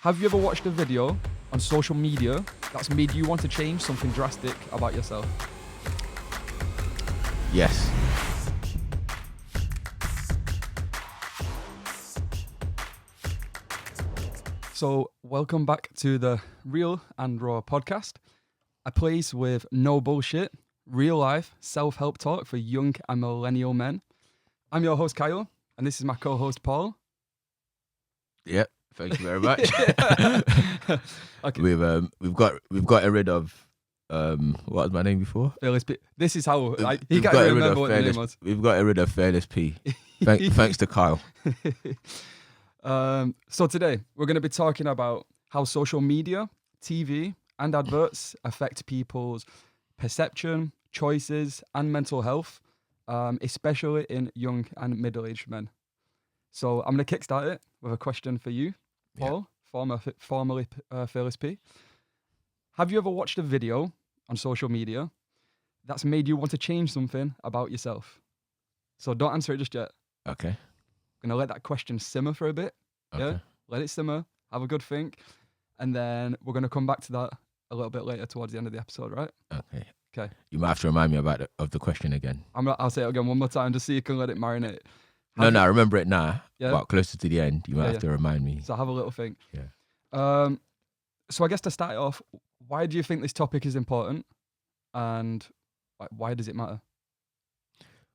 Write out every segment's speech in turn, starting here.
Have you ever watched a video on social media that's made you want to change something drastic about yourself? Yes. So, welcome back to the Real and Raw podcast, a place with no bullshit, real life self-help talk for young and millennial men. I'm your host, Kyle, and this is my co-host, Paul. Yep. Thank you very much. Okay. We've got rid of what was my name before? Fearless P. This is how he We've can't got even rid remember of what the name Fearless. was. We've got rid of Fearless P. Thanks to Kyle. So today we're going to be talking about how social media, TV, and adverts affect people's perception, choices, and mental health, especially in young and middle-aged men. So I'm going to kickstart it with a question for you, Paul, formerly Fearless P. Have you ever watched a video on social media that's made you want to change something about yourself? So don't answer it just yet. Okay. I'm going to let that question simmer for a bit. Okay. Yeah, let it simmer, have a good think, and then we're going to come back to that a little bit later towards the end of the episode, right? Okay. You might have to remind me of the question again. I'll say it again one more time just so you can let it marinate. No, I remember it now. Yeah? But closer to the end, you might have to remind me. So have a little think. Yeah. So I guess to start it off, why do you think this topic is important, and why does it matter?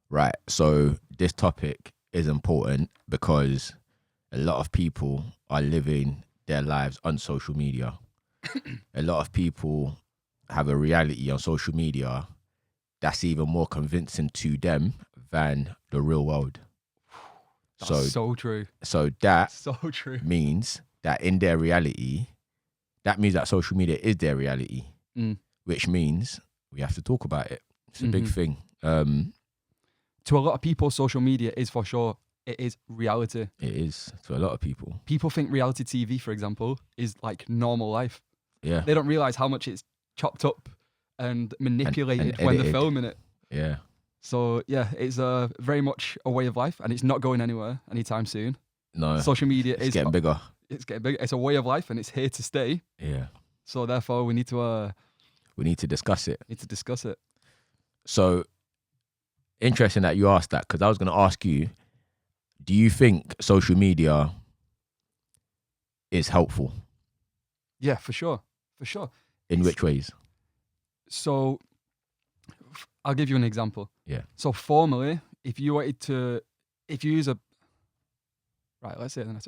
Right. So this topic is important because a lot of people are living their lives on social media. A lot of people have a reality on social media that's even more convincing to them than the real world. That's so true. So that So true. means that in their reality, that means that social media is their reality, which means we have to talk about it. It's a big thing. To a lot of people, social media is for sure. It is reality. It is to a lot of people. People think reality TV, for example, is like normal life. Yeah. They don't realize how much it's chopped up and manipulated and when they're edited. filming it. Yeah. So yeah, it's very much a way of life, and it's not going anywhere anytime soon. No. Social media It's getting bigger. It's getting bigger. It's a way of life, and it's here to stay. Yeah. So therefore, we need to discuss it. discuss it. So interesting that you asked that, because I was going to ask you, do you think social media is helpful? Yeah, for sure. For sure. In which ways? So I'll give you an example. Yeah. So formerly, if you use a, right, let's say it.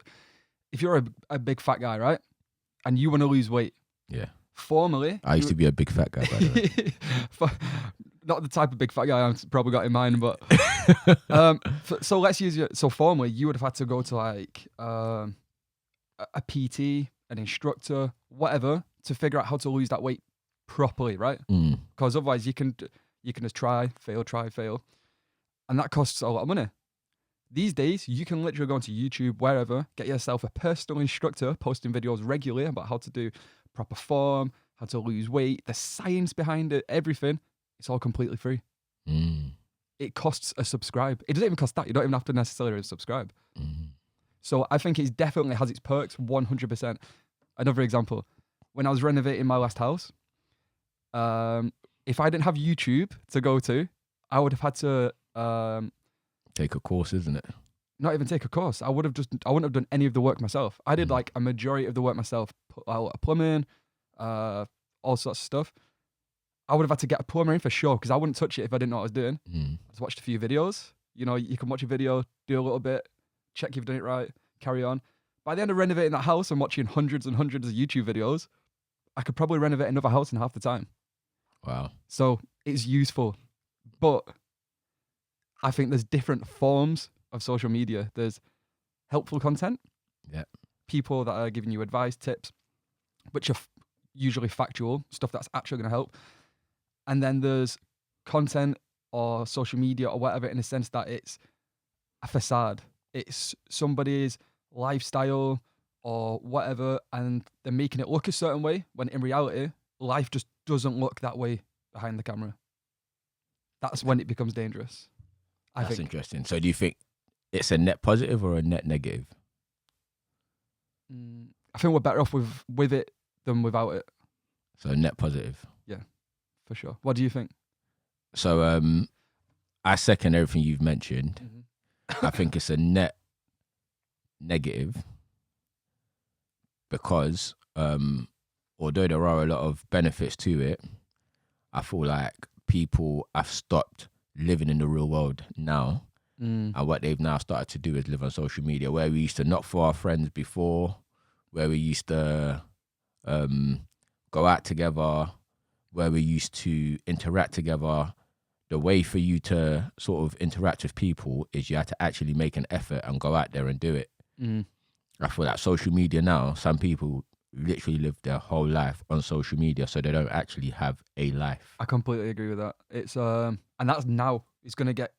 If you're a big fat guy, right, and you want to lose weight. Yeah. Formerly. I used to be a big fat guy, by the way. Not the type of big fat guy I've probably got in mind, but so let's use it. So formerly, you would have had to go to like a PT, an instructor, whatever, to figure out how to lose that weight properly, right? Because otherwise, you can just try, fail, and that costs a lot of money. These days, you can literally go onto YouTube, wherever, get yourself a personal instructor posting videos regularly about how to do proper form, how to lose weight, the science behind it, everything. It's all completely free. It costs a subscribe. It doesn't even cost that. You don't even have to necessarily subscribe. So I think it definitely has its perks, 100%. Another example, when I was renovating my last house, if I didn't have YouTube to go to, I would have had to take a course, isn't it? Not even take a course. I wouldn't have done any of the work myself. I did like a majority of the work myself, put a lot of plumbing, all sorts of stuff. I would have had to get a plumber in for sure, because I wouldn't touch it if I didn't know what I was doing. I just watched a few videos. You know, you can watch a video, do a little bit, check you've done it right, carry on. By the end of renovating that house and watching hundreds and hundreds of YouTube videos, I could probably renovate another house in half the time. Wow. So it's useful. But I think there's different forms of social media. There's helpful content. Yeah. People that are giving you advice, tips, which are usually factual, stuff that's actually going to help. And then there's content or social media or whatever, in a sense that it's a facade. It's somebody's lifestyle or whatever, and they're making it look a certain way, when in reality, life just doesn't look that way behind the camera. That's when it becomes dangerous. That's interesting. So do you think it's a net positive or a net negative? I think we're better off with it than without it. So net positive. For sure. What do you think? So I second everything you've mentioned. Mm-hmm. I think it's a net negative because although there are a lot of benefits to it, I feel like people have stopped living in the real world now. And what they've now started to do is live on social media, where we used to knock for our friends before, where we used to go out together, where we used to interact together. The way for you to sort of interact with people is you have to actually make an effort and go out there and do it. I feel like social media now, some people literally live their whole life on social media, so they don't actually have a life. I completely agree with that. It's and that's now. It's gonna get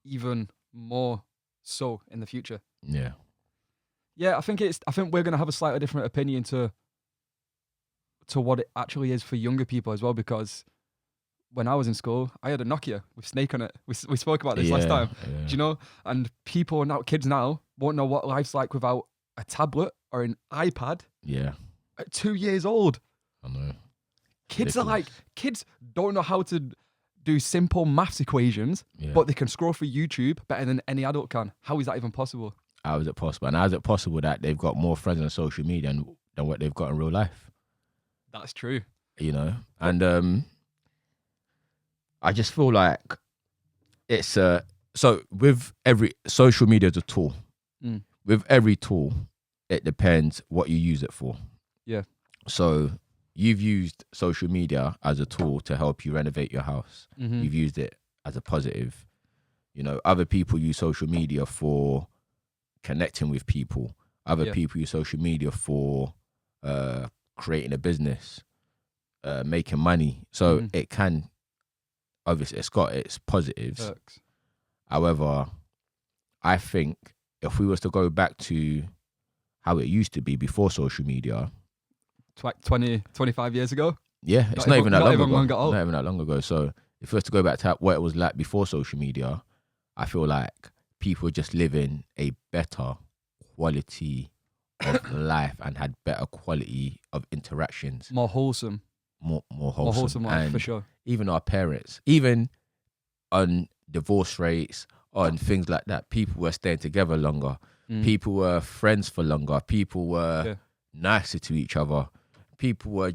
even more so in the future. Yeah. Yeah, I think we're gonna have a slightly different opinion to what it actually is for younger people as well, because when I was in school, I had a Nokia with Snake on it. We spoke about this last time. Yeah. Do you know? And kids now won't know what life's like without a tablet or an iPad Yeah. at 2 years old. I know. Kids Ridiculous. kids don't know how to do simple maths equations, Yeah. but they can scroll through YouTube better than any adult can. How is that even possible? How is it possible? And how is it possible that they've got more friends on social media than what they've got in real life? That's true. You know? And I just feel like it's so with every social media is a tool. With every tool, it depends what you use it for. Yeah. So you've used social media as a tool to help you renovate your house. You've used it as a positive. You know, other people use social media for connecting with people. Other people use social media for creating a business, making money. So it can, obviously, it's got its positives. Perks. However, I think if we was to go back to how it used to be before social media, 25 years ago. yeah, it's not even that long ago. Long at all. Not even that long ago. So if we was to go back to what it was like before social media, I feel like people just living a better quality of life and had better quality of interactions. More wholesome. More wholesome. More wholesome life, and for sure. even our parents, even on divorce rates, on things like that, people were staying together longer. People were friends for longer. People were nicer to each other. People were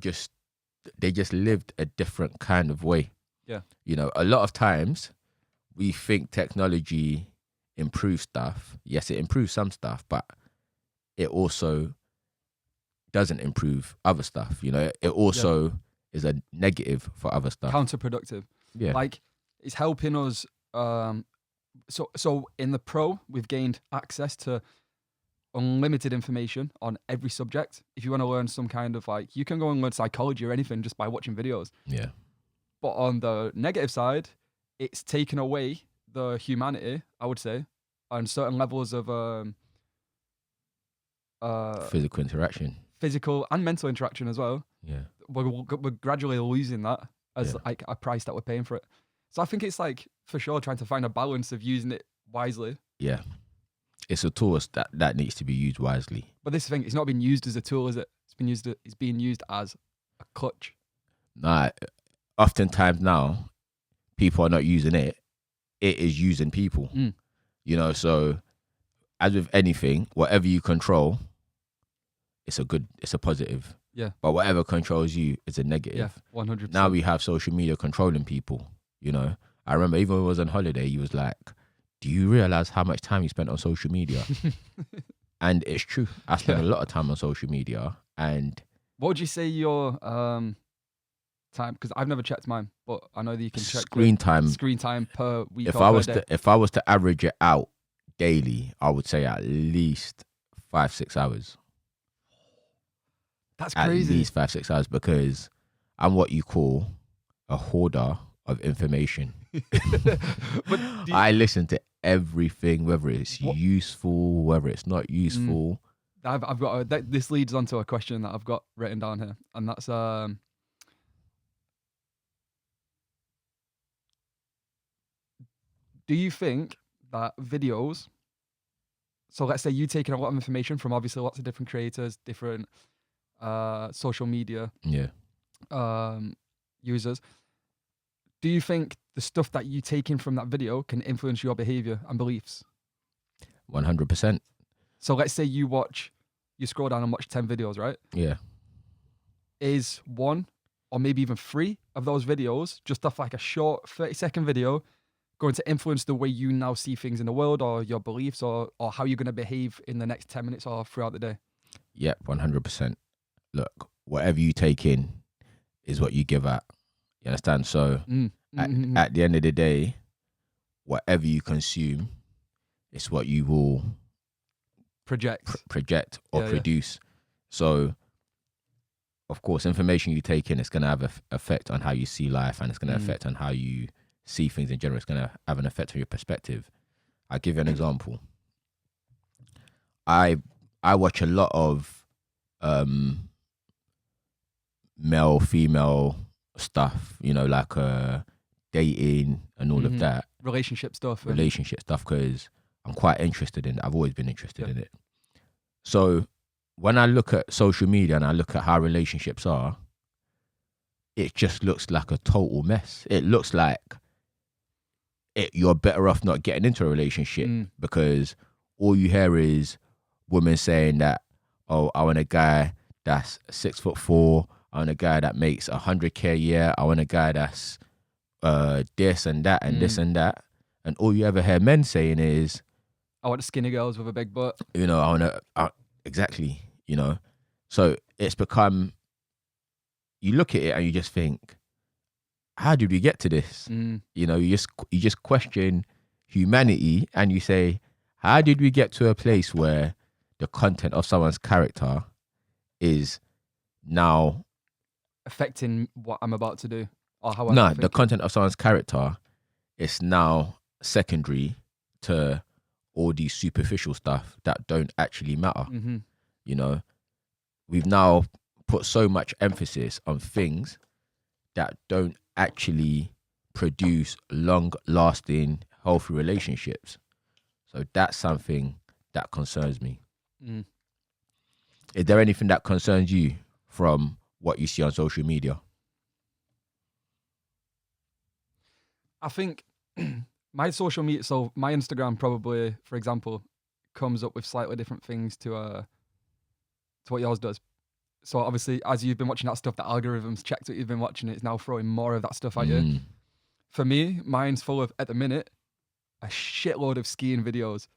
they just lived a different kind of way. Yeah. You know, a lot of times we think technology improves stuff. Yes, it improves some stuff, but it also doesn't improve other stuff. You know, it also is a negative for other stuff. Counterproductive. Yeah. Like, it's helping us. So in the Pro, we've gained access to unlimited information on every subject. If you want to learn some kind of you can go and learn psychology or anything just by watching videos. Yeah. But on the negative side, it's taken away the humanity, I would say, on certain levels of Physical interaction. Physical and mental interaction as well. Yeah. We're gradually losing that as like a price that we're paying for it. So I think it's for sure trying to find a balance of using it wisely. Yeah. It's a tool that needs to be used wisely. But this thing, it's not being used as a tool, is it? It's being used as a clutch. Nah, oftentimes now, people are not using it. It is using people. You know, so as with anything, whatever you control, it's a positive. Yeah. But whatever controls you is a negative. Yeah, 100%. Now we have social media controlling people. You know, I remember even when I was on holiday, you was like, do you realize how much time you spent on social media? And it's true. I spent a lot of time on social media. And what would you say your time? Because I've never checked mine, but I know that you can check screen time per week. If or I per was day. if I was to average it out daily, I would say at least 5-6 hours. That's crazy. At least 5-6 hours, because I'm what you call a hoarder of information. But I listen to everything, whether it's useful, whether it's not useful. I've got this leads on to a question that I've got written down here, and that's do you think that videos So let's say you taking a lot of information from obviously lots of different creators, different social media Yeah. Users. Do you think the stuff that you take in from that video can influence your behavior and beliefs? 100%. So let's say you scroll down and watch 10 videos, right? Yeah. Is one or maybe even three of those videos, just off like a short 30-second video, going to influence the way you now see things in the world or your beliefs or how you're going to behave in the next 10 minutes or throughout the day? Yep, 100%. Look, whatever you take in is what you give out. You understand? So at the end of the day, whatever you consume is what you will project or produce. So, of course, information you take in is going to have an effect on how you see life, and it's going to affect on how you see things in general. It's going to have an effect on your perspective. I'll give you an example. I watch a lot of male, female stuff, you know, like dating and all of that. Relationship stuff, because I'm quite interested in it. I've always been interested in it. So when I look at social media and I look at how relationships are, it just looks like a total mess. It looks like you're better off not getting into a relationship because all you hear is women saying that, oh, I want a guy that's 6'4". I want a guy that makes 100K a year. I want a guy that's this and that and this and that. And all you ever hear men saying is, I want skinny girls with a big butt. You know, I want to, exactly, you know. So it's become, you look at it and you just think, how did we get to this? You know, you just question humanity and you say, how did we get to a place where the content of someone's character is now affecting what I'm about to do or how I'm the content of someone's character is now secondary to all these superficial stuff that don't actually matter. You know, we've now put so much emphasis on things that don't actually produce long-lasting, healthy relationships. So that's something that concerns me. Is there anything that concerns you from what you see on social media? I think my social media, so my Instagram probably, for example, comes up with slightly different things to what yours does. So obviously, as you've been watching that stuff, the algorithms checked what you've been watching. It's now throwing more of that stuff at you. For me, mine's full of, at the minute, a shitload of skiing videos.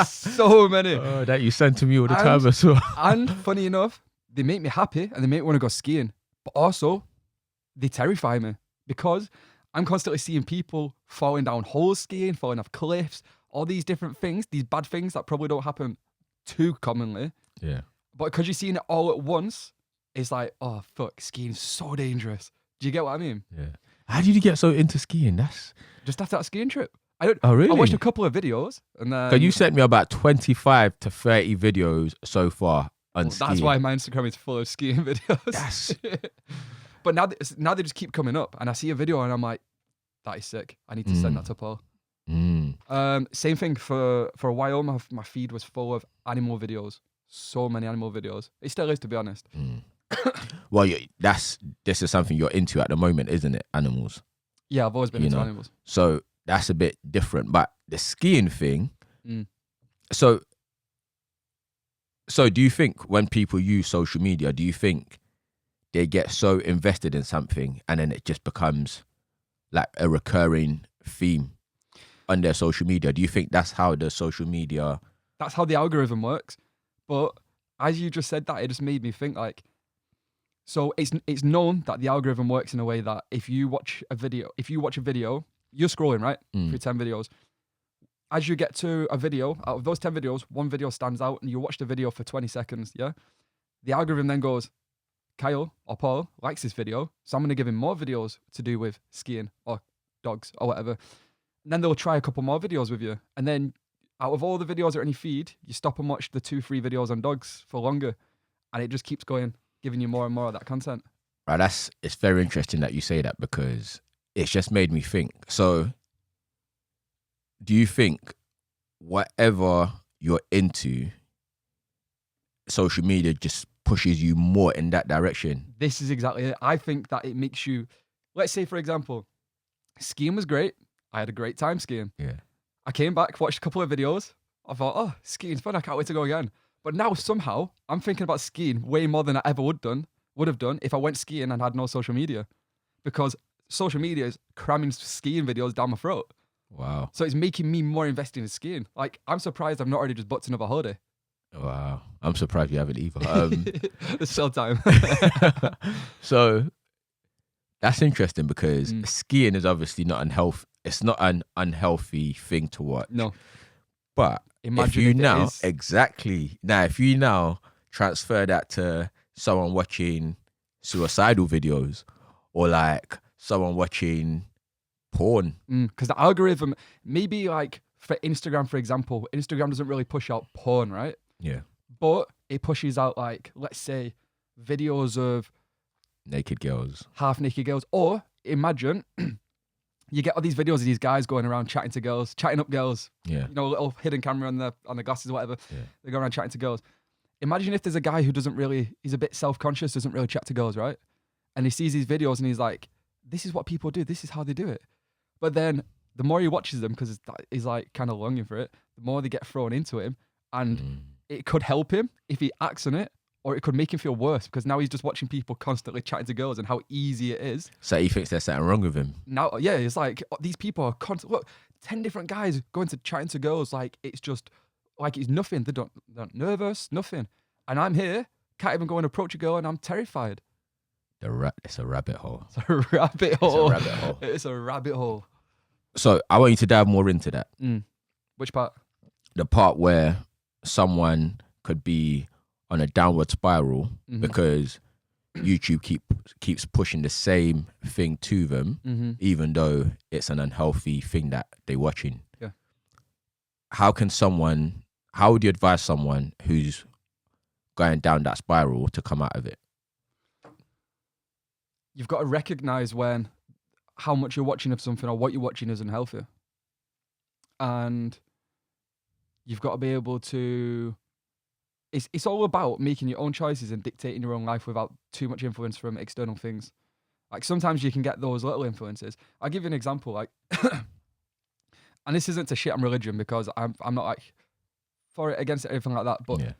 So many. That you send to me all the time as well. And funny enough, they make me happy and they make me want to go skiing. But also, they terrify me because I'm constantly seeing people falling down holes skiing, falling off cliffs, all these different things, these bad things that probably don't happen too commonly. Yeah. But because you're seeing it all at once, it's like, oh, fuck, skiing's so dangerous. Do you get what I mean? Yeah. How did you get so into skiing? That's just after that skiing trip. Oh, really? I watched a couple of videos and then... You sent me about 25 to 30 videos so far on skiing. That's why my Instagram is full of skiing videos. But now they just keep coming up and I see a video and I'm like, that is sick. I need to send that to Paul. Same thing for a while, my feed was full of animal videos. So many animal videos. It still is, to be honest. Well, this is something you're into at the moment, isn't it? Animals. Yeah, I've always been into animals. So that's a bit different. But the skiing thing, so do you think when people use social media, do you think they get so invested in something and then it just becomes like a recurring theme on their social media? Do you think that's how the social media... That's how the algorithm works. But as you just said that, it just made me think like, so it's known that the algorithm works in a way that if you watch a video, you're scrolling, right? Through 10 videos. As you get to a video, out of those 10 videos, one video stands out and you watch the video for 20 seconds, yeah? The algorithm then goes, Kyle or Paul likes this video, so I'm going to give him more videos to do with skiing or dogs or whatever. And then they'll try a couple more videos with you. And then out of all the videos that are in your feed, you stop and watch the 2-3 videos on dogs for longer. And it just keeps going, giving you more and more of that content. Right, it's very interesting that you say that because it's just made me think. So do you think whatever you're into, social media just pushes you more in that direction. This is exactly it. I think that it makes you, let's say, for example, skiing was great. I had a great time skiing. Yeah. I came back, watched a couple of videos. I thought, oh, skiing's fun. I can't wait to go again. But now somehow I'm thinking about skiing way more than I ever would have done if I went skiing and had no social media, because social media is cramming skiing videos down my throat. Wow. So it's making me more invested in skiing. Like, I'm surprised I've not already just booked another holiday. Wow. I'm surprised you haven't either. It's still time. So that's interesting because skiing is obviously not unhealthy. It's not an unhealthy thing to watch. No. But Imagine if you if it now, is. exactly. Now, if you now transfer that to someone watching suicidal videos or like someone watching porn. Because the algorithm, maybe like for Instagram, for example, Instagram doesn't really push out porn, right? Yeah. But it pushes out, like, let's say, videos of Naked girls. half naked girls. Or imagine you get all these videos of these guys going around chatting to girls, chatting up girls. Yeah. You know, a little hidden camera on the glasses or whatever. Yeah. They go around chatting to girls. Imagine if there's a guy who he's a bit self-conscious, doesn't really chat to girls, right? And he sees these videos and he's like, this is what people do. This is how they do it. But then the more he watches them, because he's like kind of longing for it, the more they get thrown into him. And it could help him if he acts on it, or it could make him feel worse because now he's just watching people constantly chatting to girls and how easy it is. So he thinks there's something wrong with him. Now, yeah, it's like these people are look, 10 different guys going to chatting to girls like it's just like it's nothing. They're not nervous, nothing. And I'm here, can't even go and approach a girl, and I'm terrified. It's a rabbit hole. It's a rabbit hole. It's a rabbit hole. It's a rabbit hole. So I want you to dive more into that. Which part? The part where someone could be on a downward spiral because YouTube keeps pushing the same thing to them, even though it's an unhealthy thing that they're watching. Yeah. How would you advise someone who's going down that spiral to come out of it? You've got to recognize how much you're watching of something or what you're watching is unhealthy. And you've got to be able to, it's all about making your own choices and dictating your own life without too much influence from external things. Like sometimes you can get those little influences. I'll give you an example, like, and this isn't to shit on religion because I'm not like for it, against it, anything like that. But Yeah.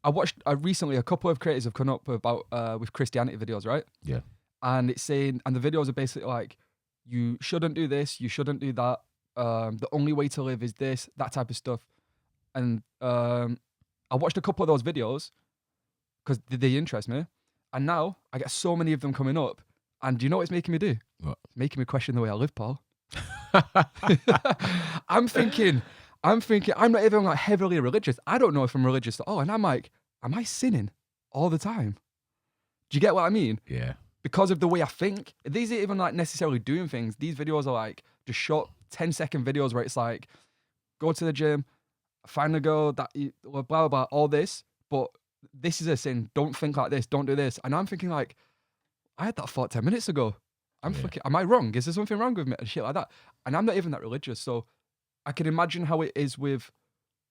I watched recently a couple of creators have come up about with Christianity videos, right? Yeah. And it's saying, and the videos are basically like, you shouldn't do this, you shouldn't do that. The only way to live is this, that type of stuff. And I watched a couple of those videos because they interest me. And now I get so many of them coming up. And do you know what it's making me do? What? It's making me question the way I live, Paul. I'm thinking, I'm not even like heavily religious. I don't know if I'm religious at all. And I'm like, am I sinning all the time? Do you get what I mean? Yeah. Because of the way I think. These aren't even like necessarily doing things. These videos are like just short 10-second videos where it's like, go to the gym, find a girl, that blah, blah, blah, all this. But this is a sin. Don't think like this. Don't do this. And I'm thinking like, I had that thought 10 minutes ago. Am I wrong? Is there something wrong with me? And shit like that. And I'm not even that religious. So I can imagine how it is with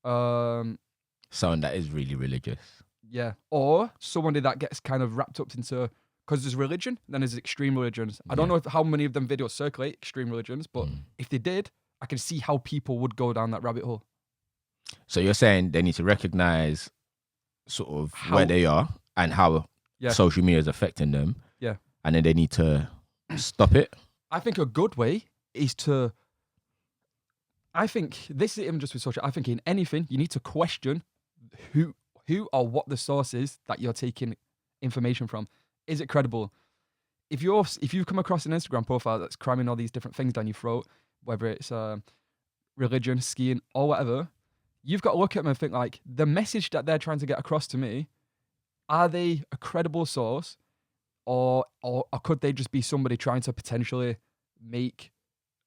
someone that is really religious. Yeah. Or somebody that gets kind of wrapped up into, because there's religion, then there's extreme religions. I don't know how many of them videos circulate extreme religions, but if they did, I can see how people would go down that rabbit hole. So you're saying they need to recognize sort of where they are and how social media is affecting them. Yeah. And then they need to stop it. I think a good way is to, I think this is even just with social, I think in anything, you need to question who or what the source is that you're taking information from. Is it credible? If you've come across an Instagram profile that's cramming all these different things down your throat, whether it's religion, skiing, or whatever, you've got to look at them and think like, the message that they're trying to get across to me, are they a credible source, or could they just be somebody trying to potentially make,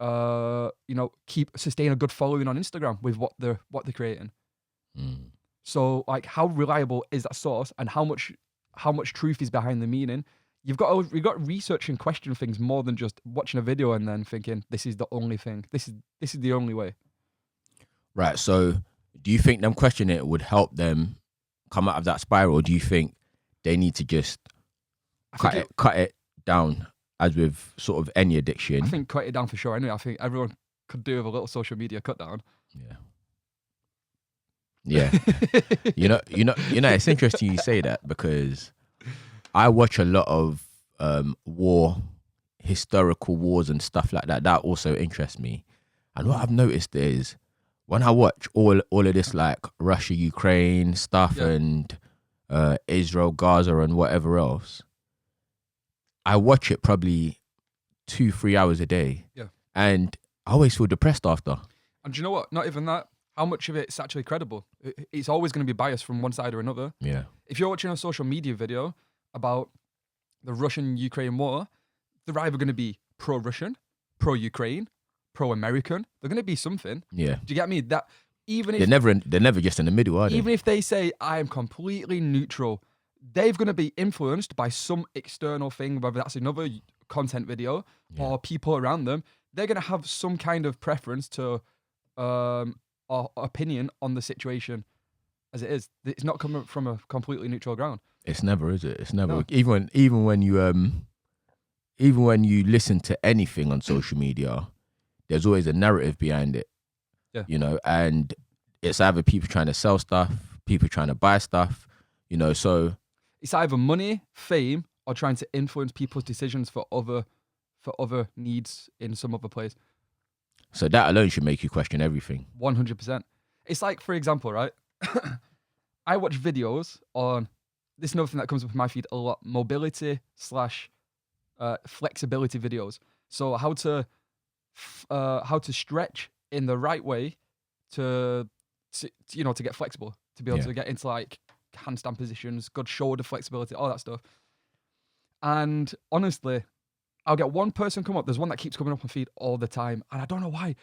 sustain a good following on Instagram with what they're creating? So like, how reliable is that source, and how much truth is behind the meaning? You've got to research and question things more than just watching a video and then thinking this is the only thing. This is the only way. Right. So do you think them questioning it would help them come out of that spiral, or do you think they need to just cut it down, as with sort of any addiction? I think cut it down for sure. Anyway, I think everyone could do with a little social media cut down. Yeah. Yeah. you know, it's interesting you say that, because I watch a lot of historical wars and stuff like that. That also interests me. And what I've noticed is when I watch all of this like Russia, Ukraine stuff and Israel, Gaza and whatever else, I watch it probably 2-3 hours a day. Yeah. And I always feel depressed after. And do you know what? Not even that. How much of it's actually credible? It's always going to be biased from one side or another. Yeah. If you're watching a social media video about the Russian-Ukraine war, they're either going to be pro-Russian, pro-Ukraine, pro-American. They're going to be something. Yeah. Do you get me? That even if they're never just in the middle, are they? even if they say I am completely neutral, they're going to be influenced by some external thing, whether that's another content video or people around them. They're going to have some kind of preference to or opinion on the situation as it is. It's not coming from a completely neutral ground. It's never, is it? It's never. No. Even when you listen to anything on social media, there's always a narrative behind it. Yeah. You know, and it's either people trying to sell stuff, people trying to buy stuff, you know, so It's either money, fame, or trying to influence people's decisions for other needs in some other place. so that alone should make you question everything. 100%. It's like, for example, right? I watch videos on, this is another thing that comes up in my feed a lot, mobility / flexibility videos. So how to stretch in the right way to get flexible, to be able to get into like handstand positions, good shoulder flexibility, all that stuff. And honestly, I'll get one person come up. There's one that keeps coming up on feed all the time, and I don't know why.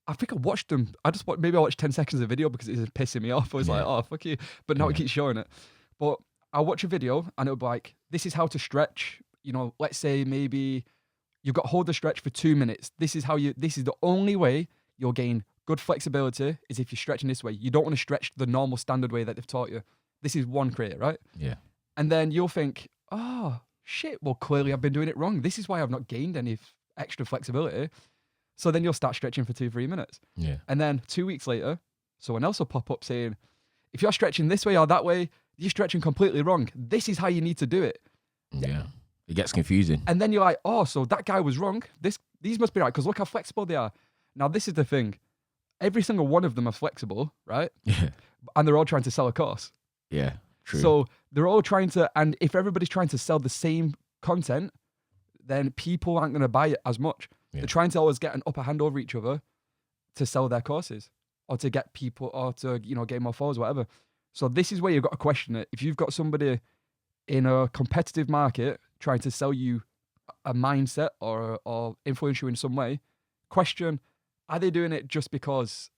I think I watched them. Maybe I watched 10 seconds of the video because it's pissing me off. I was like, oh, fuck you. But now it keeps showing it. But I'll watch a video and it'll be like, this is how to stretch. You know, let's say maybe you've got to hold the stretch for 2 minutes. This is the only way you'll gain good flexibility is if you're stretching this way. You don't want to stretch the normal standard way that they've taught you. This is one creator, right? Yeah. And then you'll think, oh, shit, well, clearly I've been doing it wrong. This is why I've not gained any extra flexibility. So then you'll start stretching for 2-3 minutes. Yeah. And then 2 weeks later, someone else will pop up saying, if you're stretching this way or that way, you're stretching completely wrong. This is how you need to do it. Yeah. It gets confusing. And then you're like, oh, so that guy was wrong. These must be right because look how flexible they are. Now, this is the thing. Every single one of them are flexible, right? Yeah. And they're all trying to sell a course. Yeah. True. So they're all trying to, and if everybody's trying to sell the same content, then people aren't going to buy it as much. Yeah. They're trying to always get an upper hand over each other to sell their courses or to get people or to, gain more followers, whatever. So this is where you've got to question it. If you've got somebody in a competitive market trying to sell you a mindset or influence you in some way, question, are they doing it just because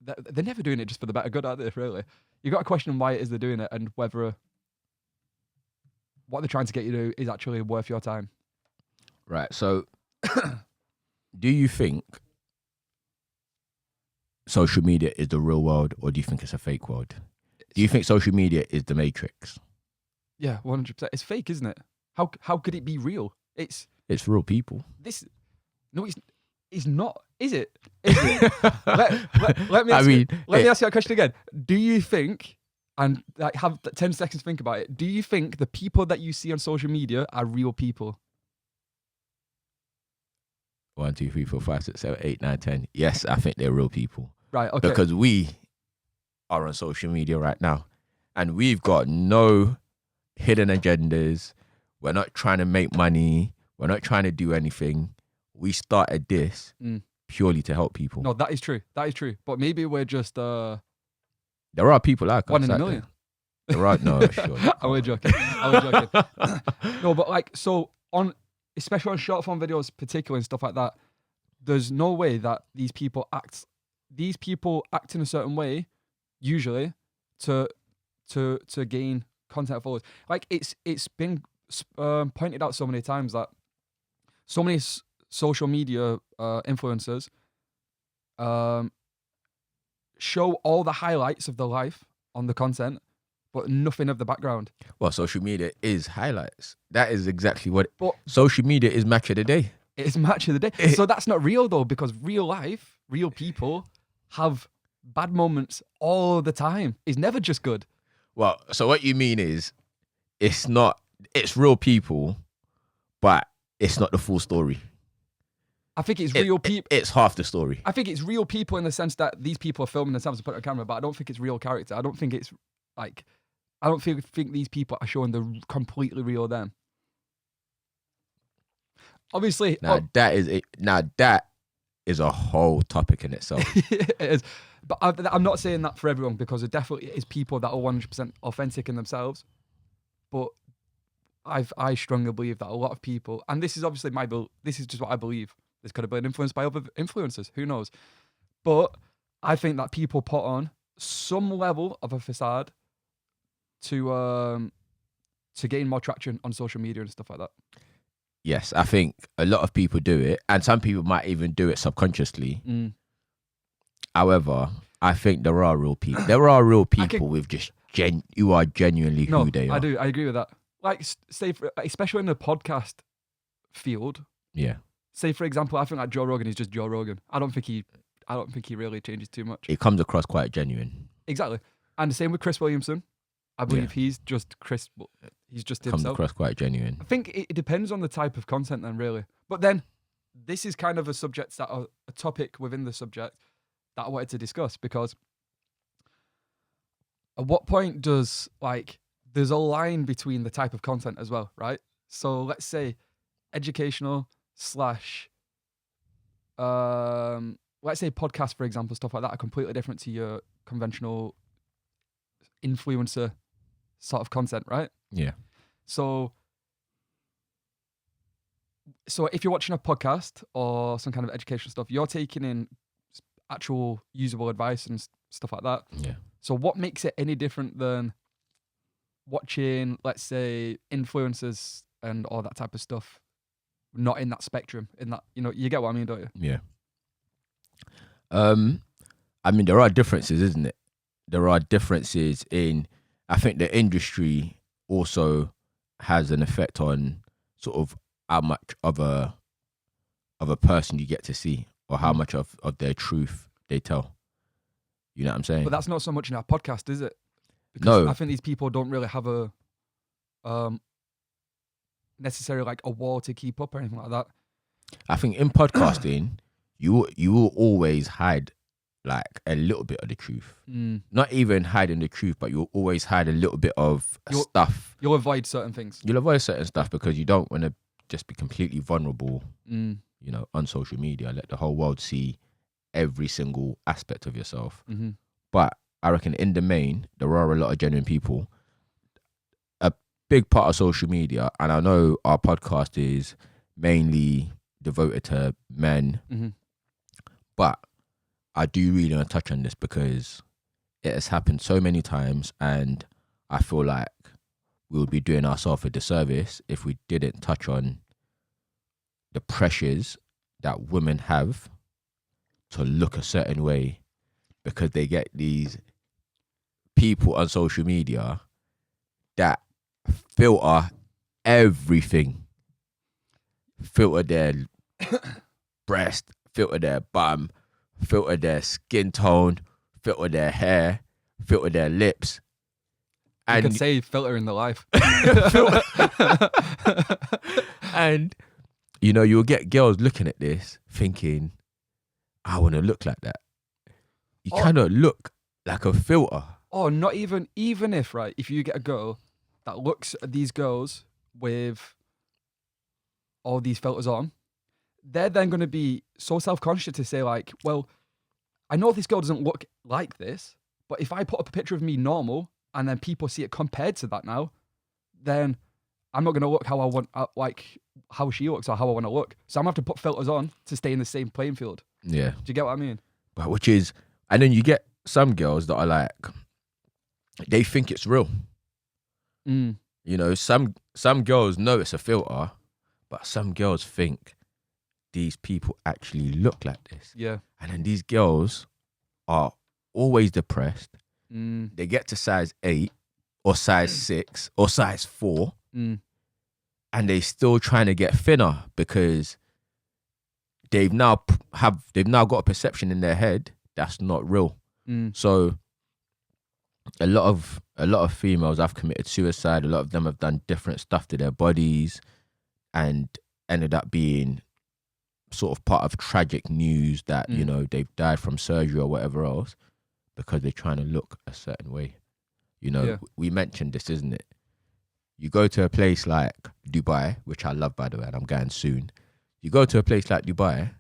they're never doing it just for the better good, are they, really? You've got to question why it is they're doing it and whether what they're trying to get you to do is actually worth your time. Right. So do you think social media is the real world, or do you think it's a fake world? Do you think social media is the Matrix? Yeah, 100%. It's fake, isn't it? How could it be real? It's real people. No, it's not. Is it? Is it? let me ask let me ask you that question again. Do you think, and like have 10 seconds to think about it, do you think the people that you see on social media are real people? 1, 2, 3, 4, 5, 6, 7, 8, 9, 10. Yes, I think they're real people. Right, okay. Because we are on social media right now and we've got no hidden agendas. We're not trying to make money. We're not trying to do anything. We started this purely to help people. No, that is true. That is true. But maybe we're just there are people like one us in a million. There are no, sure. I was joking. No, but like, so especially on short form videos, particularly and stuff like that, there's no way that these people act in a certain way, usually, to gain content followers. Like it's been pointed out so many times that so many social media influencers show all the highlights of their life on the content, but nothing of the background. Well, social media is highlights. That is exactly what But social media is. Match of the day. it's match of the day. So that's not real though, because real life, real people have bad moments all the time. It's never just good. Well, so what you mean is it's real people, but it's not the full story. I think it's real people. It's half the story. I think it's real people in the sense that these people are filming themselves and put it on camera, but I don't think it's real character. I don't think it's like, I don't think these people are showing the completely real them. Obviously, That is a whole topic in itself. it is. But I'm not saying that for everyone, because there definitely is people that are 100% authentic in themselves. But I strongly believe that a lot of people, and this is obviously this is just what I believe. This could have been influenced by other influencers. Who knows? But I think that people put on some level of a facade to gain more traction on social media and stuff like that. Yes, I think a lot of people do it, and some people might even do it subconsciously. However, I think there are real people. There are real people with just who are genuinely who they are. I agree with that. Like, especially in the podcast field. Yeah. Say for example, I think like Joe Rogan is just Joe Rogan. I don't think he really changes too much. It comes across quite genuine. Exactly, and the same with Chris Williamson. I believe he's just Chris. He's just himself. Comes across quite genuine. I think it depends on the type of content, then, really. But then, this is kind of a topic within the subject that I wanted to discuss, because at what point does, like, there's a line between the type of content as well, right? So let's say educational / let's say podcasts, for example, stuff like that are completely different to your conventional influencer sort of content, right? Yeah. So if you're watching a podcast or some kind of educational stuff, you're taking in actual usable advice and stuff like that. Yeah. So what makes it any different than watching, let's say, influencers and all that type of stuff, not in that spectrum, in that, you get what I mean, don't you? Yeah. I mean, there are differences, isn't it? There are differences in, I think the industry also has an effect on sort of how much of a person you get to see, or how much of their truth they tell. You know what I'm saying? But that's not so much in our podcast, is it? Because no. I think these people don't really have a necessarily like a wall to keep up or anything like that. I think in podcasting, you will always hide like a little bit of the truth. Not even hiding the truth, but you'll always hide a little bit of stuff. You'll avoid certain things. You'll avoid certain stuff because you don't want to just be completely vulnerable, on social media. Let the whole world see every single aspect of yourself. Mm-hmm. But I reckon in the main, there are a lot of genuine people. A big part of social media, and I know our podcast is mainly devoted to men, but I do really want to touch on this because it has happened so many times, and I feel like we would be doing ourselves a disservice if we didn't touch on the pressures that women have to look a certain way, because they get these people on social media that filter everything. Filter their breast, filter their bum, filter their skin tone, filter their hair, filter their lips. And you could say filter in the life. And, you'll get girls looking at this thinking, I want to look like that. You cannot look like a filter. Oh, not even if, right, if you get a girl that looks at these girls with all these filters on, they're then going to be so self-conscious to say, like, well, I know this girl doesn't look like this, but if I put up a picture of me normal and then people see it compared to that now, then I'm not going to look how I want, like how she looks or how I want to look. So I'm going to have to put filters on to stay in the same playing field. Yeah. Do you get what I mean? But and then you get some girls that are like, they think it's real. Some girls know it's a filter, but some girls think these people actually look like this. Yeah. And then these girls are always depressed. Mm. They get to size 8 or size 6 or size 4, Mm. and they still trying to get thinner because they've now got a perception in their head that's not real. Mm. So a lot of females have committed suicide. A lot of them have done different stuff to their bodies and ended up being sort of part of tragic news that you know they've died from surgery or whatever else because they're trying to look a certain way. You know, we mentioned this, isn't it? You go to a place like Dubai, which I love, by the way, and I'm going soon. You go to a place like Dubai,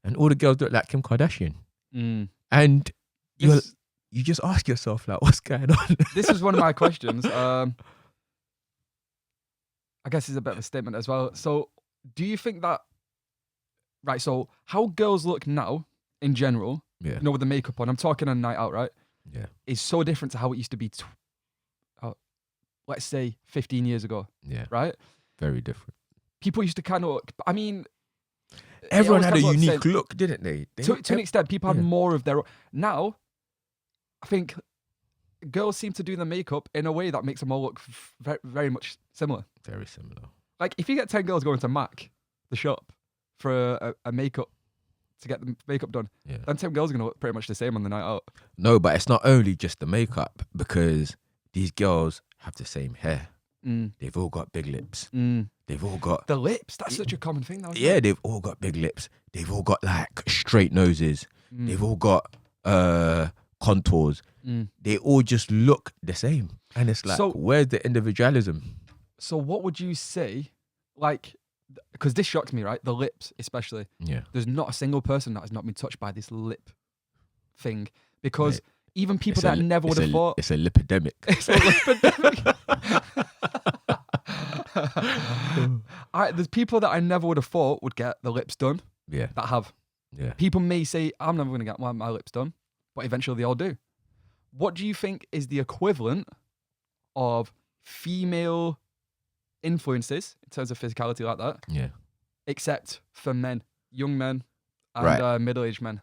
and all the girls look like Kim Kardashian, and you just ask yourself, like, what's going on? This is one of my questions. I guess it's a bit of a statement as well. So, do you think that, right? So, how girls look now, in general, you know, with the makeup on, I'm talking on a night out, right? Yeah, is so different to how it used to be. Let's say 15 years ago. Yeah, right. Very different. People used to kind of. I mean, everyone had a unique look, didn't they? To an extent, people had more of their own. Now, I think girls seem to do the makeup in a way that makes them all look very, very much similar. Very similar. Like, if you get 10 girls going to Mac, the shop, for a makeup, to get the makeup done, then 10 girls are going to look pretty much the same on the night out. No, but it's not only just the makeup, because these girls have the same hair. They've all got big lips. They've all got... The lips, that's such a common thing now. Yeah, they've all got big lips. They've all got, like, straight noses. They've all got contours. They all just look the same. And it's like, where's the individualism? So what would you say, like, because this shocks me, right? The lips, especially. Yeah. There's not a single person that has not been touched by this lip thing. Because even people that never would have thought... It's a lipidemic. It's a lipidemic. There's people that I never would have thought would get the lips done. Yeah. That have. Yeah. People may say, I'm never going to get my lips done. But eventually they all do. What do you think is the equivalent of female influences in terms of physicality like that? Yeah. Except for men, young men and middle-aged men.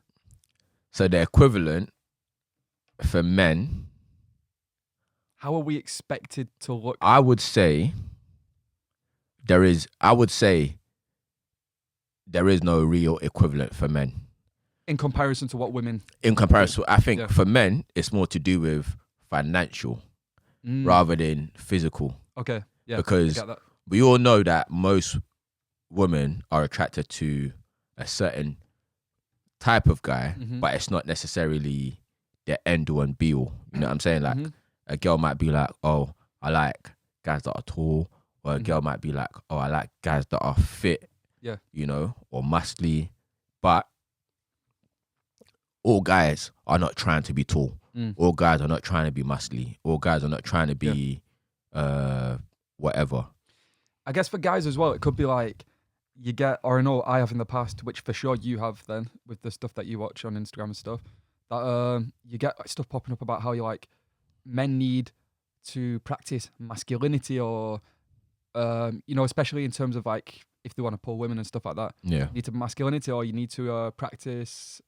So the equivalent for men... How are we expected to look? I would say there is no real equivalent for men. In comparison to what women... In comparison, I think for men, it's more to do with financial rather than physical. Okay, yeah. Because we all know that most women are attracted to a certain type of guy, but it's not necessarily the end all and be all. You know what I'm saying? Like, a girl might be like, oh, I like guys that are tall. Or a girl might be like, oh, I like guys that are fit. Yeah. You know, or muscly. But all guys are not trying to be tall. All guys are not trying to be muscly. All guys are not trying to be whatever. I guess for guys as well, it could be like you get, or I know I have in the past, which for sure you have then with the stuff that you watch on Instagram and stuff, that you get stuff popping up about how you like men need to practice masculinity or, you know, especially in terms of like if they want to pull women and stuff like that. Yeah. You need to masculinity or you need to practice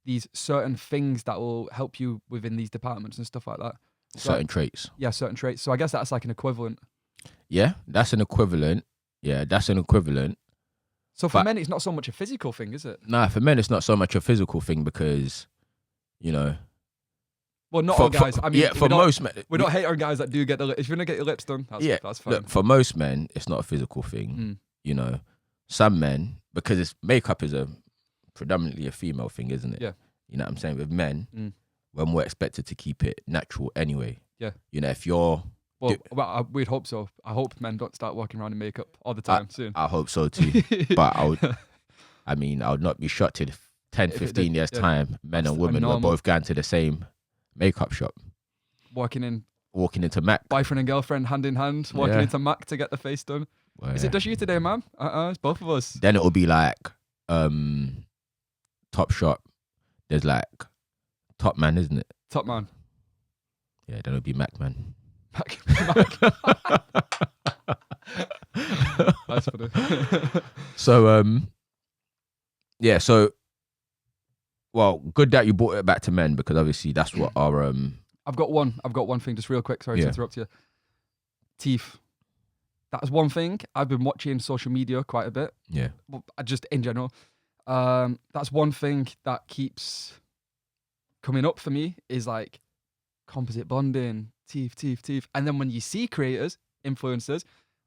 these certain things that will help you within these departments and stuff like that. Certain traits. Yeah, certain traits. So I guess that's like an equivalent. Yeah, that's an equivalent. Yeah, that's an equivalent. So for men, it's not so much a physical thing, is it? Nah, for men, it's not so much a physical thing because, you know... Well, not all guys. I mean, yeah, for most men... We don't hate our guys that do get the lips. If you're going to get your lips done, that's fine. Look, for most men, it's not a physical thing. You know, some men, because makeup is predominantly a female thing, isn't it? Yeah. You know what I'm saying? With men, when we're expected to keep it natural anyway. Yeah. You know, if you're... Well, we'd hope so. I hope men don't start walking around in makeup all the time soon. I hope so too. But I would not be shocked in 10, 15 years time, men and women were both going to the same makeup shop. Walking into Mac. Boyfriend and girlfriend hand in hand, walking into Mac to get the face done. Well, is it just you today, man? It's both of us. Then it'll be like Top Shop. There's like Top Man, isn't it? Top Man. Yeah, then it'll be Mac Man. Mac. That's funny. So well, good that you brought it back to men, because obviously that's what our I've got one thing just real quick. Sorry to interrupt you. Teeth. That's one thing. I've been watching social media quite a bit. Yeah. Well, just in general. That's one thing that keeps coming up for me is like composite bonding, teeth. And then when you see creators, influencers,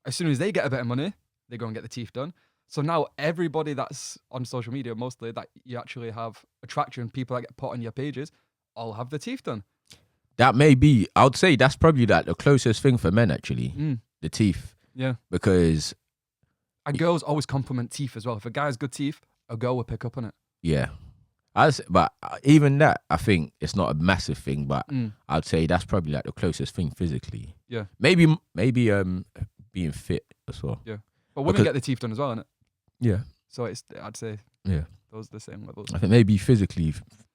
as soon as they get a bit of money, they go and get the teeth done. So now everybody that's on social media, mostly that you actually have attraction, people that get put on your pages, all have the teeth done. That may be, I would say that's probably like the closest thing for men, actually. The teeth. Yeah. Because... And girls always compliment teeth as well. If a guy has good teeth, a girl will pick up on it. Yeah. But even that, I think it's not a massive thing, but I'd say that's probably like the closest thing physically. Yeah. Maybe being fit as well. Yeah. But women get the teeth done as well, innit? Yeah. So I'd say those are the same levels. I think maybe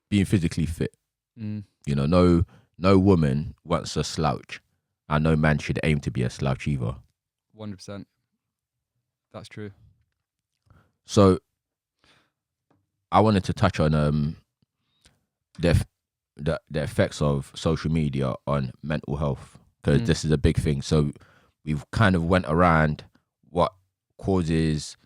being physically fit. You know, no woman wants a slouch, and no man should aim to be a slouch either. 100%. That's true. So I wanted to touch on the effects of social media on mental health, because this is a big thing. So we've kind of went around what causes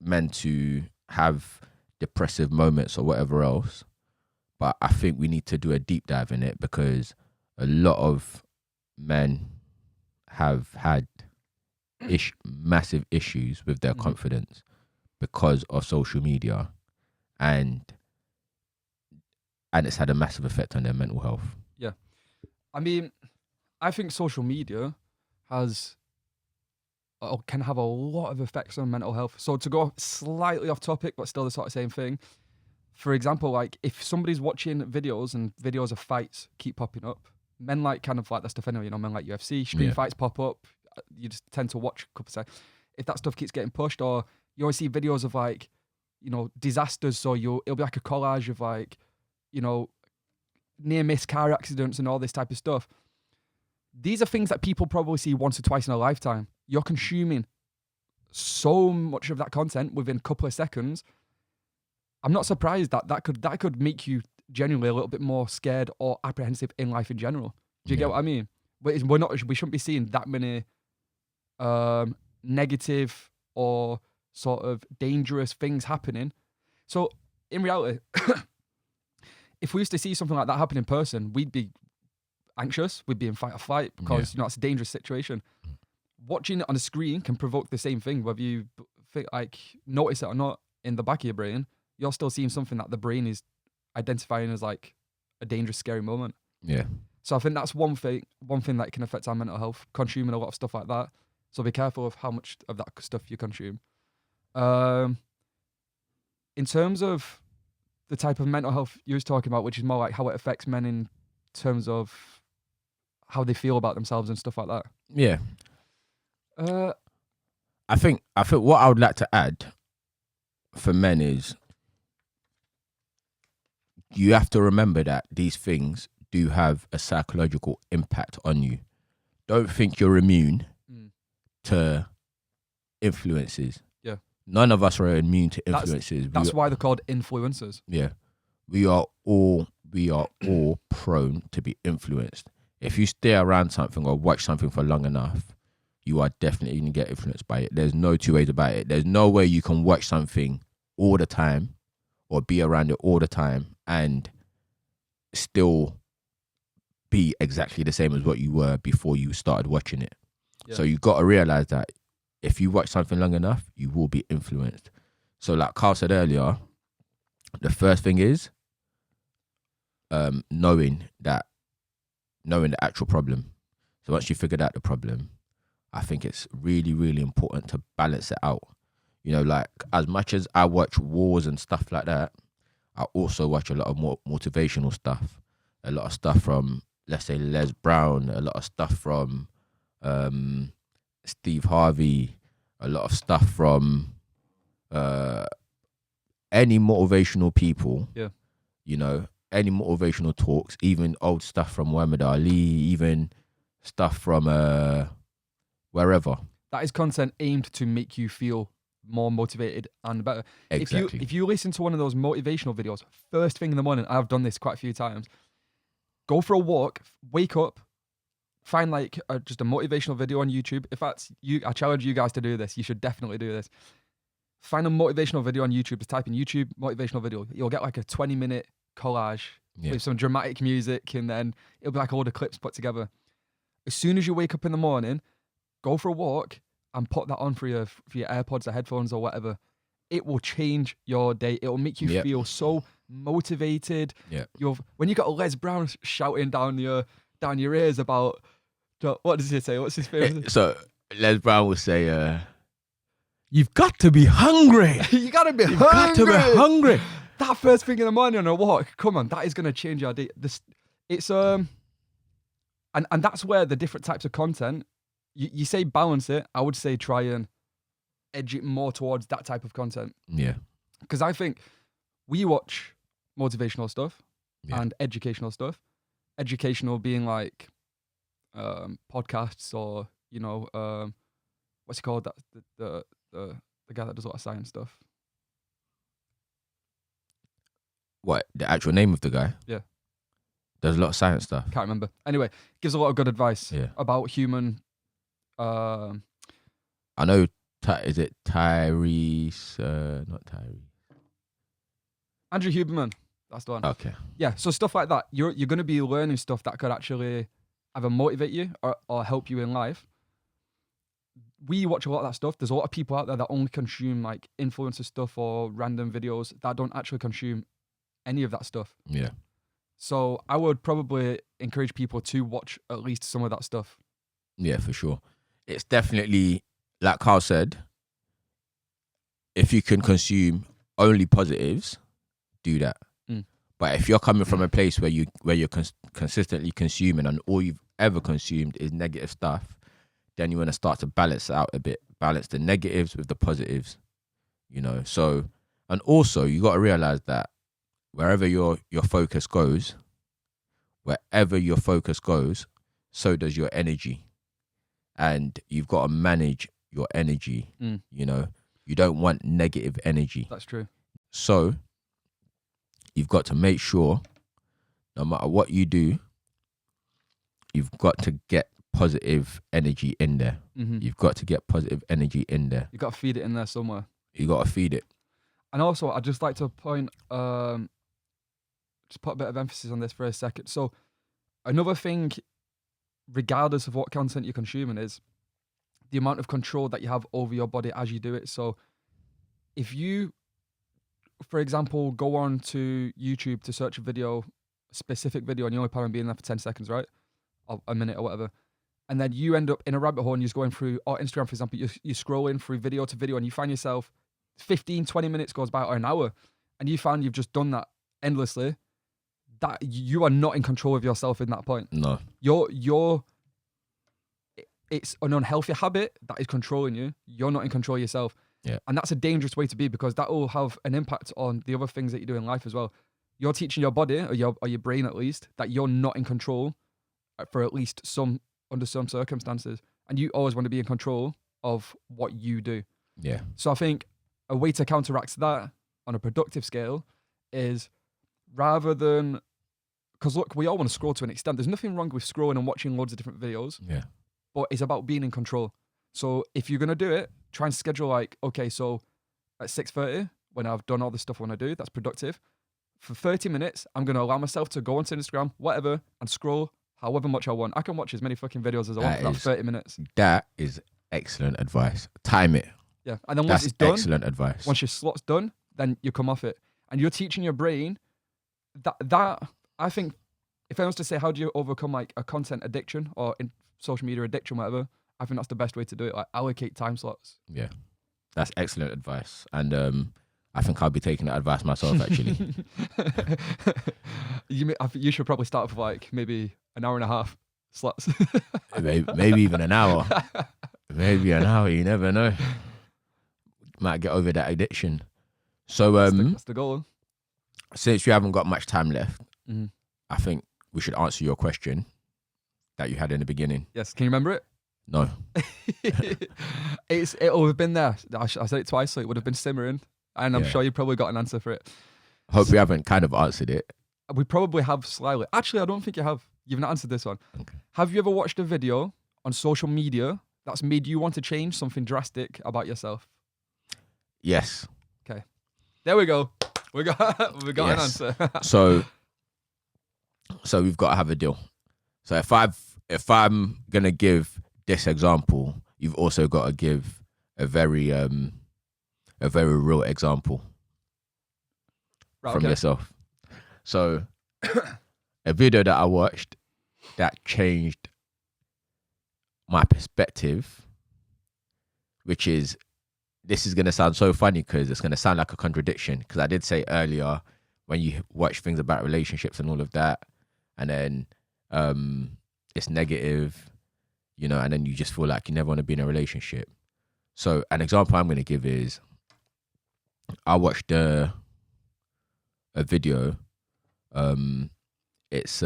men to have depressive moments or whatever else. But I think we need to do a deep dive in it, because a lot of men have had massive issues with their confidence because of social media, and it's had a massive effect on their mental health. Yeah. I mean, I think social media can have a lot of effects on mental health. So to go slightly off topic, but still the sort of same thing. For example, like if somebody's watching videos and videos of fights keep popping up, men like kind of like that stuff anyway, you know, men like UFC, street fights pop up. You just tend to watch a couple of seconds. If that stuff keeps getting pushed, or you always see videos of like, you know, disasters. So it'll be like a collage of like, you know, near miss car accidents and all this type of stuff. These are things that people probably see once or twice in a lifetime. You're consuming so much of that content within a couple of seconds. I'm not surprised that could make you genuinely a little bit more scared or apprehensive in life in general. Do you get what I mean? We shouldn't be seeing that many negative or sort of dangerous things happening. So in reality, if we used to see something like that happen in person, we'd be anxious, we'd be in fight or flight, because you know it's a dangerous situation. Watching it on a screen can provoke the same thing, whether you like notice it or not. In the back of your brain, you're still seeing something that the brain is identifying as like a dangerous, scary moment. Yeah. So I think that's one thing that can affect our mental health, consuming a lot of stuff like that. So be careful of how much of that stuff you consume. In terms of the type of mental health you was talking about, which is more like how it affects men in terms of how they feel about themselves and stuff like that. Yeah. I think what I would like to add for men is you have to remember that these things do have a psychological impact on you. Don't think you're immune to influences. Yeah. None of us are immune to influences. That's why they're called influencers. Yeah. We are all prone to be influenced. If you stay around something or watch something for long enough, you are definitely going to get influenced by it. There's no two ways about it. There's no way you can watch something all the time or be around it all the time and still be exactly the same as what you were before you started watching it. Yeah. So you got to realize that if you watch something long enough, you will be influenced. So like Carl said earlier, the first thing is knowing the actual problem. So once you figured out the problem, I think it's really, really important to balance it out. You know, like as much as I watch wars and stuff like that, I also watch a lot of more motivational stuff. A lot of stuff from, let's say, Les Brown. A lot of stuff from Steve Harvey. A lot of stuff from any motivational people. Yeah. You know, any motivational talks, even old stuff from Muhammad Ali, even stuff from wherever. That is content aimed to make you feel more motivated and better. Exactly. If you listen to one of those motivational videos first thing in the morning, I've done this quite a few times. Go for a walk, wake up, find like just a motivational video on YouTube. If that's you, I challenge you guys to do this. You should definitely do this. Find a motivational video on YouTube. Just type in YouTube motivational video. You'll get like a 20-minute collage with some dramatic music, and then it'll be like all the clips put together. As soon as you wake up in the morning, go for a walk and put that on for your AirPods or headphones or whatever. It will change your day. It will make you feel so motivated. Yeah. When you got Les Brown shouting down your ears about, what does he say? What's his favorite? So Les Brown will say, "You've got to be hungry. You gotta be hungry. Got to be hungry." That first thing in the morning on a walk, come on, that is gonna change your day. And that's where the different types of content. You say balance it. I would say try and edge it more towards that type of content. Yeah. Because I think we watch motivational stuff and educational stuff. Educational being like podcasts or what's it called? That's the guy that does a lot of science stuff. What, the actual name of the guy? Yeah. There's a lot of science stuff. Can't remember. Anyway, gives a lot of good advice Yeah. about human. I know. Is it Tyrese? Not Tyrese. Andrew Huberman. That's the one. Okay. Yeah. So stuff like that. You're going to be learning stuff that could actually either motivate you or help you in life. We watch a lot of that stuff. There's a lot of people out there that only consume like influencer stuff or random videos that don't actually consume any of that stuff. Yeah. So I would probably encourage people to watch at least some of that stuff. Yeah, for sure. It's definitely, like Carl said, if you can consume only positives, do that. But if you're coming from a place where you're consistently consuming and all you've ever consumed is negative stuff, then you want to start to balance it out a bit, balance the negatives with the positives, So, and also you got to realize that wherever your focus goes, so does your energy, and you've got to manage your energy. You don't want negative energy. That's true. So you've got to make sure, no matter what you do, you've got to get positive energy in there. You've got to get positive energy in there. You got to feed it in there somewhere. You got to feed it. And also, I'd just like to point, just put a bit of emphasis on this for a second. So another thing, regardless of what content you're consuming, is the amount of control that you have over your body as you do it. So if you, for example, go on to YouTube to search a specific video, and you only plan on being there for 10 seconds, right? Or a minute or whatever. And then you end up in a rabbit hole and you're just going through, or Instagram, for example, you're scrolling through video to video and you find yourself 15, 20 minutes goes by or an hour, and you find you've just done that endlessly. That you are not in control of yourself in that point. No. It's an unhealthy habit that is controlling you. You're not in control of yourself. Yeah. And that's a dangerous way to be, because that will have an impact on the other things that you do in life as well. You're teaching your body, or your brain at least, that you're not in control for at least under some circumstances. And you always want to be in control of what you do. Yeah. So I think a way to counteract that on a productive scale is, rather than, because look, we all want to scroll to an extent. There's nothing wrong with scrolling and watching loads of different videos. Yeah. But it's about being in control. So if you're going to do it, try and schedule like, okay, so at 6:30, when I've done all the stuff I want to do, that's productive. For 30 minutes, I'm going to allow myself to go onto Instagram, whatever, and scroll however much I want. I can watch as many fucking videos as I want for that 30 minutes. That is excellent advice. Time it. Yeah. And then once it's done, excellent advice. Once your slot's done, then you come off it. And you're teaching your brain that I think, if I was to say, how do you overcome like a content addiction or in social media addiction, whatever, I think that's the best way to do it. Like, allocate time slots. Yeah. That's excellent advice. And I think I'll be taking that advice myself, actually. You should probably start with like maybe an hour and a half slots. maybe even an hour. Maybe an hour, you never know. Might get over that addiction. So that's the goal. Since you haven't got much time left, Mm-hmm. I think we should answer your question that you had in the beginning. Yes, can you remember it? No. It'll have been there. I said it twice, so it would have been simmering, and I'm Yeah. sure you probably got an answer for it. Hope we haven't kind of answered it. We probably have slightly. Actually, I don't think you have. You've not answered this one. Okay. Have you ever watched a video on social media that's made you want to change something drastic about yourself? Yes. There we go. We got an Yes. answer. So we've got to have a deal. So if I'm gonna give this example, you've also got to give a very real example Right, from okay. yourself. So a video that I watched that changed my perspective, which is, this is going to sound so funny because it's going to sound like a contradiction, because I did say earlier, when you watch things about relationships and all of that, and then it's negative, you know, and then you just feel like you never want to be in a relationship. So an example I'm going to give is, I watched a video. It's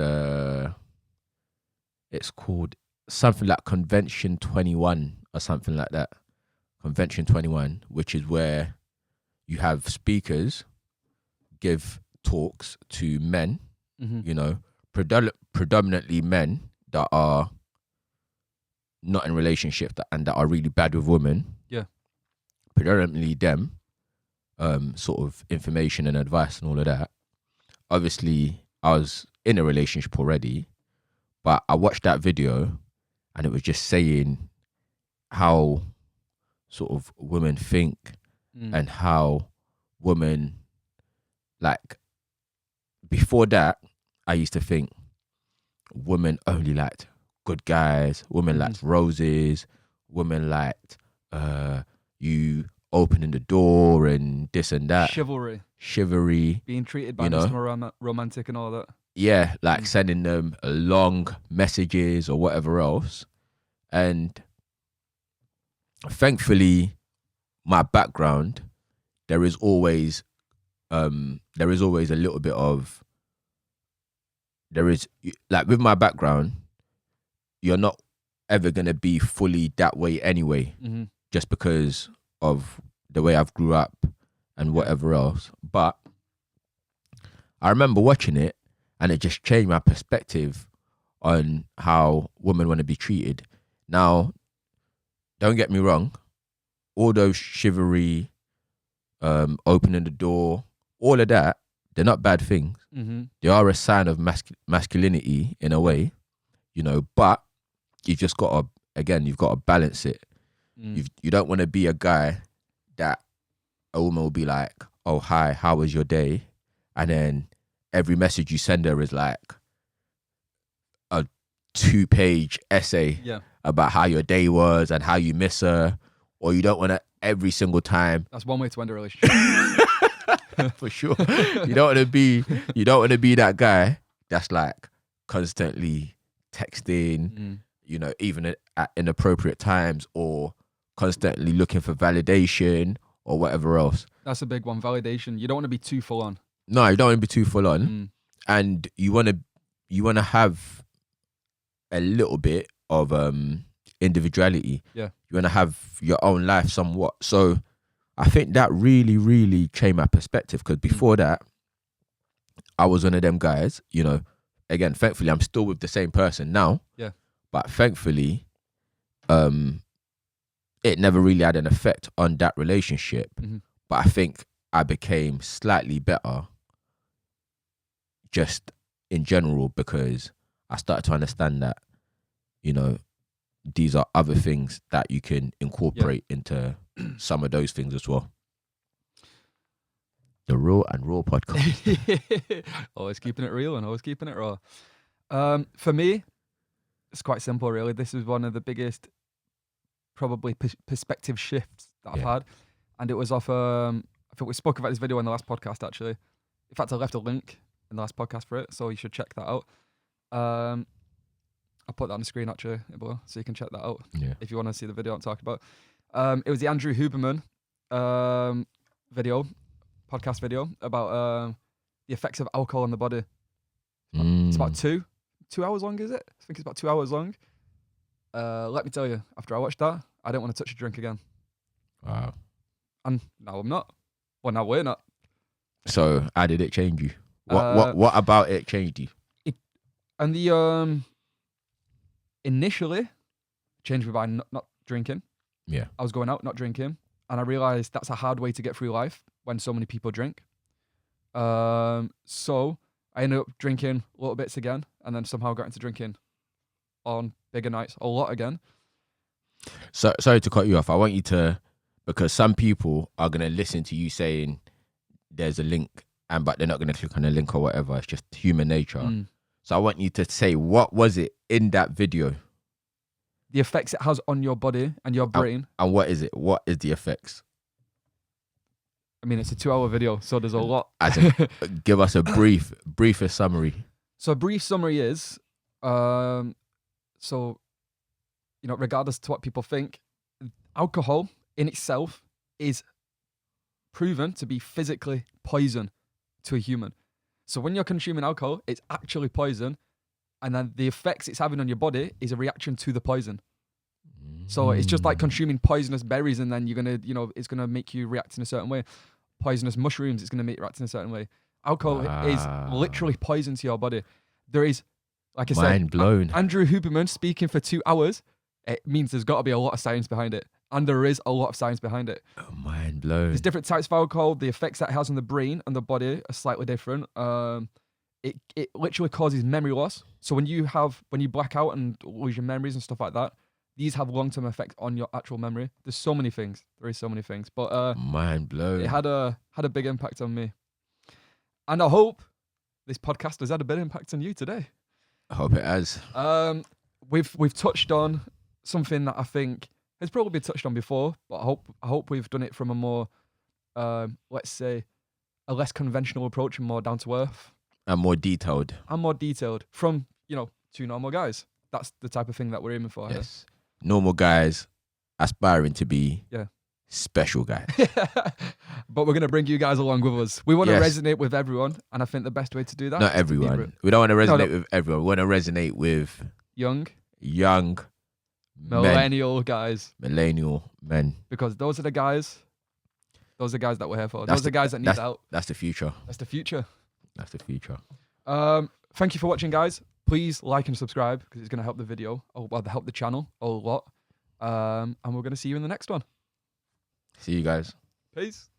called something like Convention 21 or something like that. Convention 21, which is where you have speakers give talks to men, you know, predominantly men that are not in relationship and that are really bad with women. Yeah. Predominantly them, sort of information and advice and all of that. Obviously, I was in a relationship already, but I watched that video and it was just saying how sort of women think and how women, like, before that, I used to think women only liked good guys, women liked roses, women liked you opening the door and this and that. Chivalry. Being treated by you know? Mr. Romantic and all that. Yeah, like sending them long messages or whatever else. And thankfully, my background, there is always a little bit of, like, with my background, you're not ever going to be fully that way anyway, just because of the way I've grew up and whatever else. But I remember watching it and it just changed my perspective on how women want to be treated. Now, don't get me wrong, all those chivalry, opening the door, all of that, they're not bad things. They are a sign of masculinity in a way, you know, but you've just got to, again, you've got to balance it. You don't want to be a guy that a woman will be like, oh, hi, how was your day? And then every message you send her is like a 2-page essay about how your day was and how you miss her. Or you don't want to every single time. That's one way to end a relationship. For sure. You don't want to be that guy that's like constantly texting, you know, even at inappropriate times, or constantly looking for validation or whatever else. That's a big one, validation. You don't want to be too full on. No, you don't want to be too full on. And you want to have a little bit of individuality. Yeah. You want to have your own life somewhat. So I think that really, really changed my perspective, because before that, I was one of them guys, you know, again, thankfully, I'm still with the same person now. Yeah. But thankfully, it never really had an effect on that relationship. But I think I became slightly better just in general, because I started to understand that, you know, these are other things that you can incorporate into some of those things as well. The Raw and Raw podcast. Always keeping it real and always keeping it raw. For me, it's quite simple, really. This is one of the biggest, probably, perspective shifts that I've had. And it was off, I think we spoke about this video in the last podcast, actually. In fact, I left a link in the last podcast for it, so you should check that out. I'll put that on the screen, actually, below, so you can check that out if you want to see the video I'm talking about. It was the Andrew Huberman podcast video about the effects of alcohol on the body. It's about 2 hours long, is it? I think it's about 2 hours long. let me tell you, after I watched that, I didn't want to touch a drink again. Wow. And now I'm not. Well, now we're not. So how did it change you? Uh, What about it changed you? And the initially changed me by not drinking. Yeah. I was going out, not drinking, and I realized that's a hard way to get through life when so many people drink. So I ended up drinking little bits again, and then somehow got into drinking on bigger nights a lot again. So sorry to cut you off. I want you to, because some people are gonna listen to you saying there's a link, but they're not gonna click on the link or whatever. It's just human nature. So I want you to say, what was it in that video? The effects it has on your body and your brain. And what is it? What is the effects? I mean, it's a 2-hour video, so there's a lot. Give us a briefer summary. So a brief summary is, regardless to what people think, alcohol in itself is proven to be physically poison to a human. So when you're consuming alcohol, it's actually poison, and then the effects it's having on your body is a reaction to the poison. So it's just like consuming poisonous berries, and then you're gonna, it's gonna make you react in a certain way. Poisonous mushrooms, it's gonna make you react in a certain way. Alcohol is literally poison to your body. There is, like I said, mind blown. Andrew Huberman speaking for 2 hours. It means there's got to be a lot of science behind it, and there is a lot of science behind it. Mind blown. There's different types of alcohol. The effects that it has on the brain and the body are slightly different. It literally causes memory loss. So when you black out and lose your memories and stuff like that, these have long-term effects on your actual memory. There's so many things. There is so many things. But mind blown. It had a big impact on me, and I hope this podcast has had a big impact on you today. I hope it has. We've touched on something that I think has probably been touched on before, but I hope we've done it from a more, let's say, a less conventional approach and more down to earth. And more detailed. From, two normal guys. That's the type of thing that we're aiming for. Yes. Normal guys aspiring to be special guys. But we're going to bring you guys along with us. We want to resonate with everyone, and I think the best way to do that Not everyone. We don't want to resonate with everyone. We want to resonate with young millennial men. Because those are the guys that we're here for. Those are the guys that need help. That's the future. That's the future. Thank you for watching, guys. Please like and subscribe, because it's going to help the video, help the channel a lot. And we're going to see you in the next one. See you guys. Peace.